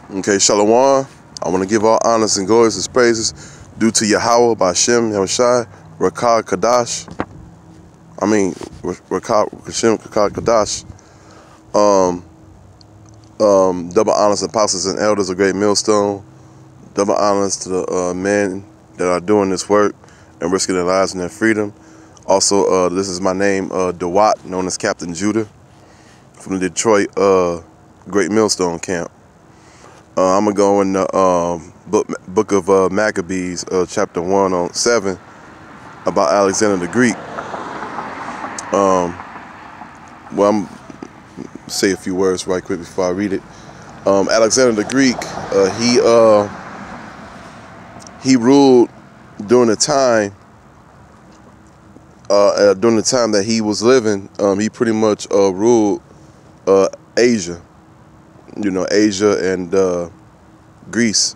Okay, Shalom. I want to give all honors and glories and praises due to Yahweh, Bashem, Yahushai, Rakah Kadash. Rakah Hashem, Rakah Kadash. Double honors and apostles and elders of Great Millstone. Double honors to the men that are doing this work and risking their lives and their freedom. Also, this is my name, DeWatt, known as Captain Judah, from the Detroit Great Millstone camp. I'm going to go in the book of Maccabees, chapter 1 on 7, about Alexander the Greek. Well, I'm say a few words right quick before I read it. Alexander the Greek, he ruled during the time that he was living. He pretty much ruled Asia. Asia and Greece,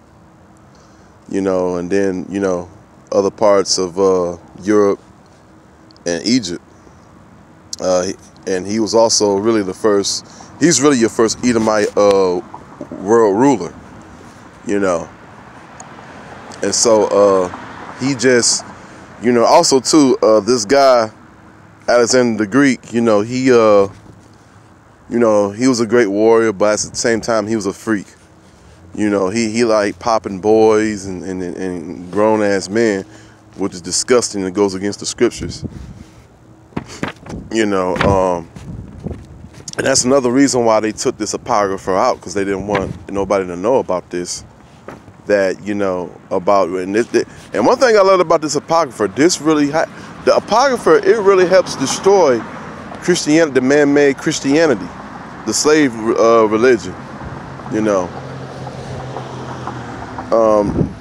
and then, other parts of Europe and Egypt. And he was also really he's really your first Edomite world ruler, And so he just, also too, this guy, Alexander the Greek, he was a great warrior, but at the same time, he was a freak. He liked popping boys and grown-ass men, which is disgusting and goes against the scriptures. And that's another reason why they took this apocrypha out, because they didn't want nobody to know about this. And one thing I love about this apocrypha, the apocrypha, it really helps destroy Christianity, the man-made Christianity, the slave religion,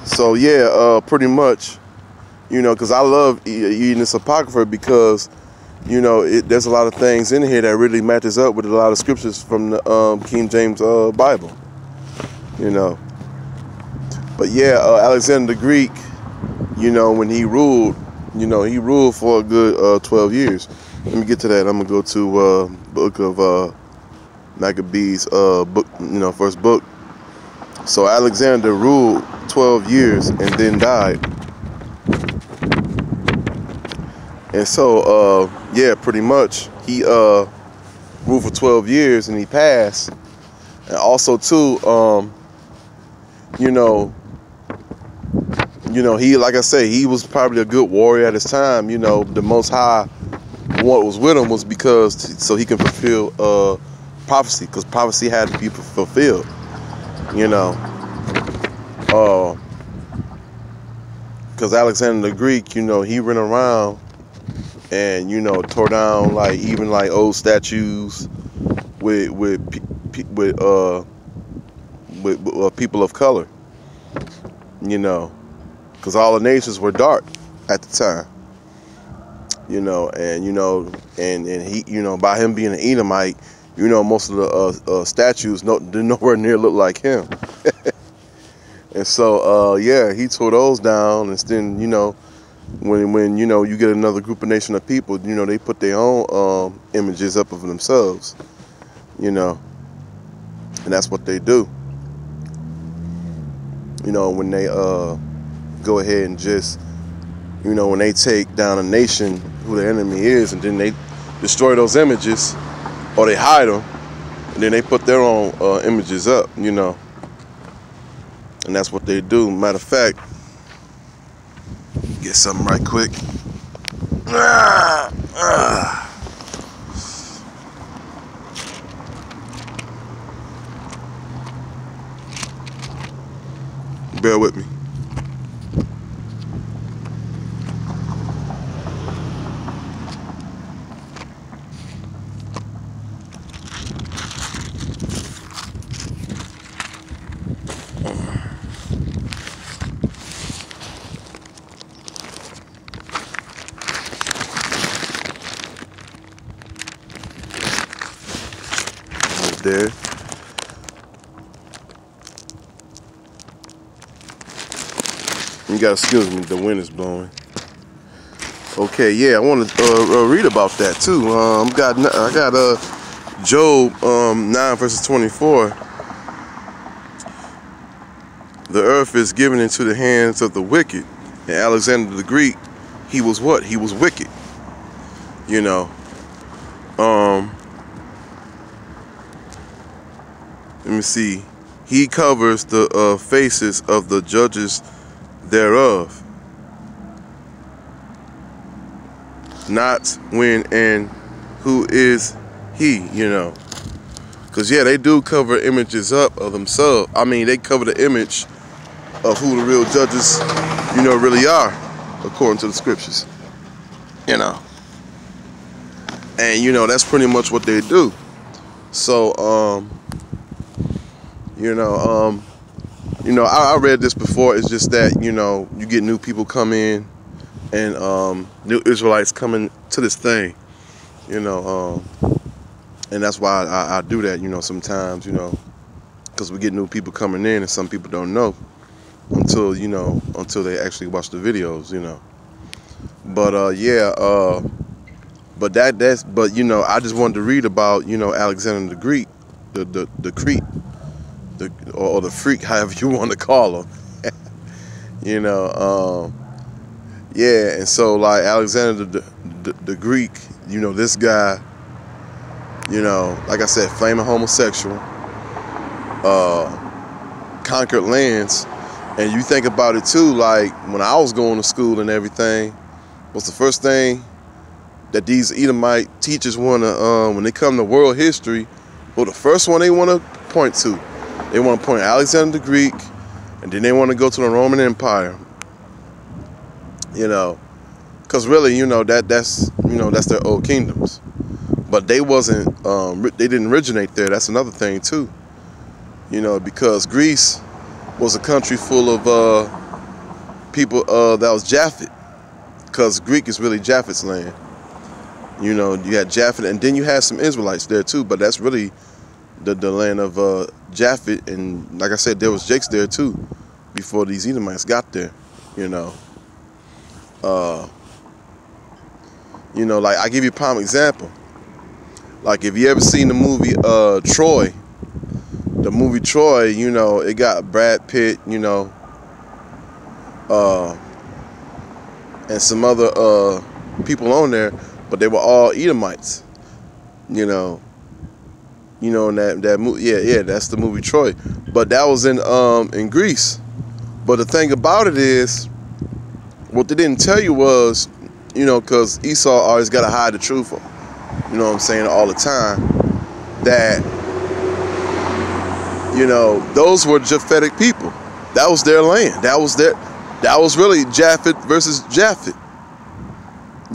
So yeah, pretty much, because I love eating this apocrypha because, there's a lot of things in here that really matches up with a lot of scriptures from the King James Bible, But yeah, Alexander the Greek, when he ruled, he ruled for a good 12 years. Let me get to that. I'm gonna go to book of Maccabees, book, first book. So Alexander ruled 12 years and then died. And so, yeah, pretty much he ruled for 12 years and he passed. And also too, he, like I say, he was probably a good warrior at his time. The Most High, what was with him was so he can fulfill prophecy, because prophecy had to be fulfilled. Because Alexander the Greek, he ran around and tore down even old statues with people of color, because all the nations were dark at the time, and he, by him being an Edomite, most of the statues did nowhere near look like him. And so, yeah, he tore those down. And then, when you get another group of nation of people, they put their own images up of themselves, and that's what they do. When they go ahead and just, when they take down a nation, who the enemy is, and then they destroy those images, or they hide them, and then they put their own images up, And that's what they do. Matter of fact, get something right quick. Bear with me. There. You gotta excuse me, the wind is blowing. Okay, yeah, I want to read about that too. I got Job 9 verses 24. the earth is given into the hands of the wicked. And Alexander the Greek, he was what? He was wicked. You know. Let me see. He covers the faces of the judges thereof. Not when and who is he, you know. Because, yeah, they do cover images up of themselves. I mean, they cover the image of who the real judges, you know, really are, according to the scriptures. You know. And, you know, that's pretty much what they do. So, I read this before. It's just that, you know, you get new people come in and new Israelites coming to this thing, you know, and that's why I do that, you know, sometimes, you know, because we get new people coming in and some people don't know until, you know, until they actually watch the videos, you know. But, but you know, I just wanted to read about, you know, Alexander the Greek, the Crete, or the freak, however you want to call him. You know, yeah, and so like Alexander the Greek, you know, this guy, you know, like I said, flaming homosexual, conquered lands. And you think about it too, like when I was going to school and everything, what's the first thing that these Edomite teachers want to, when they come to world history, well, the first one they want to point to, they want to point Alexander the Greek, and then they want to go to the Roman Empire. You know, because really, you know, that's their old kingdoms. But they wasn't, they didn't originate there. That's another thing too. You know, because Greece was a country full of people that was Japhet, because Greek is really Japhet's land. You know, you had Japhet, and then you had some Israelites there too, but that's really the land of Japhet, and like I said, there was Jakes there too before these Edomites got there, you know. You know, like I give you a prime example. Like if you ever seen the movie Troy, the movie Troy, you know, it got Brad Pitt, you know, and some other people on there, but they were all Edomites, you know. You know, in that movie, yeah, that's the movie Troy. But that was in Greece. But the thing about it is, what they didn't tell you was, you know, because Esau always got to hide the truth, you know what I'm saying, all the time, that, you know, those were Japhetic people. That was their land. That was really Japhet versus Japhet.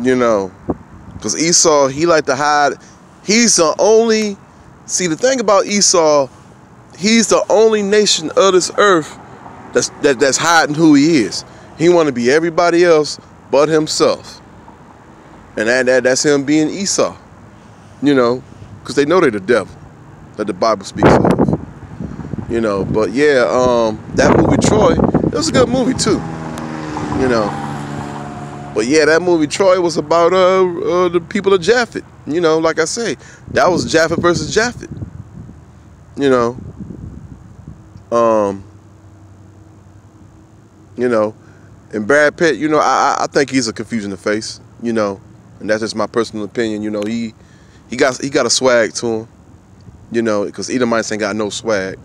You know, because Esau, he liked to hide. He's the only. See, the thing about Esau, he's the only nation of this earth that's hiding who he is. He want to be everybody else but himself. And that's him being Esau. You know, because they know they're the devil that the Bible speaks of. You know, but yeah, that movie Troy, it was a good movie too. You know. But yeah, that movie Troy was about the people of Japhet. You know, like I say, that was Japhet versus Japhet. You know. You know, and Brad Pitt, you know, I think he's a confusion to face, you know, and that's just my personal opinion. You know, he got a swag to him, you know, because Edomites ain't got no swag,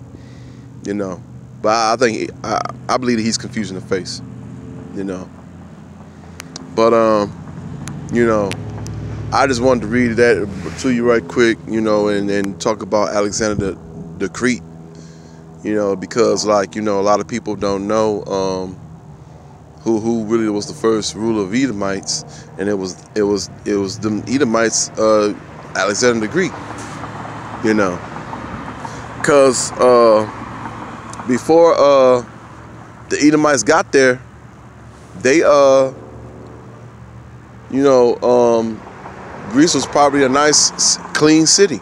you know. But I think I believe that he's confusion to face, you know. But you know, I just wanted to read that to you right quick, you know, and talk about Alexander the Crete, you know, because like, you know, a lot of people don't know who really was the first ruler of Edomites, and it was them Edomites, Alexander the Greek, you know, because before the Edomites got there, they you know, Greece was probably a nice, clean city.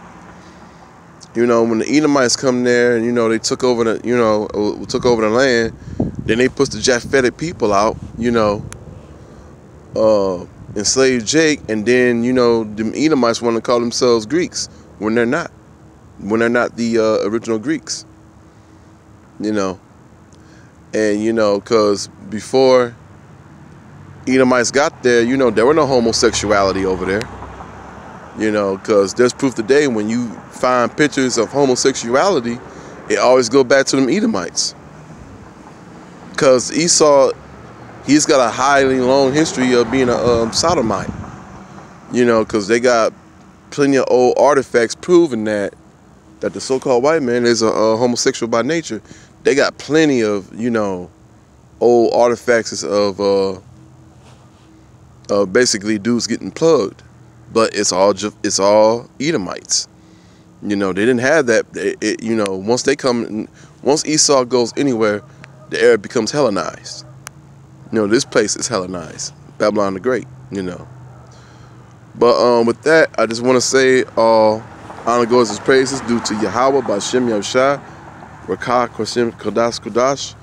You know, when the Edomites come there and, you know, they took over the land, then they put the Japhetic people out, you know, enslaved Jake, and then, you know, the Edomites want to call themselves Greeks when they're not. When they're not the original Greeks. You know. And, you know, because before Edomites got there, you know, there were no homosexuality over there. You know, because there's proof today when you find pictures of homosexuality, it always go back to them Edomites. Because Esau, he's got a highly long history of being a sodomite. You know, because they got plenty of old artifacts proving that the so-called white man is a homosexual by nature. They got plenty of, you know, old artifacts of basically dudes getting plugged, but it's all Edomites. You know, they didn't have that. You know, once Esau goes anywhere, the area becomes Hellenized. You know, this place is Hellenized, Babylon the Great. You know. But with that, I just want to say honor goes as praises due to Yahweh, Bashem Yahushua, Rakah, Koshim, Kodash, Kodash.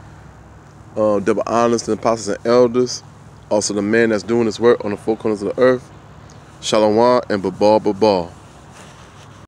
Double honors to the apostles and elders. Also the man that's doing his work on the four corners of the earth. Shalom and Babal Babal.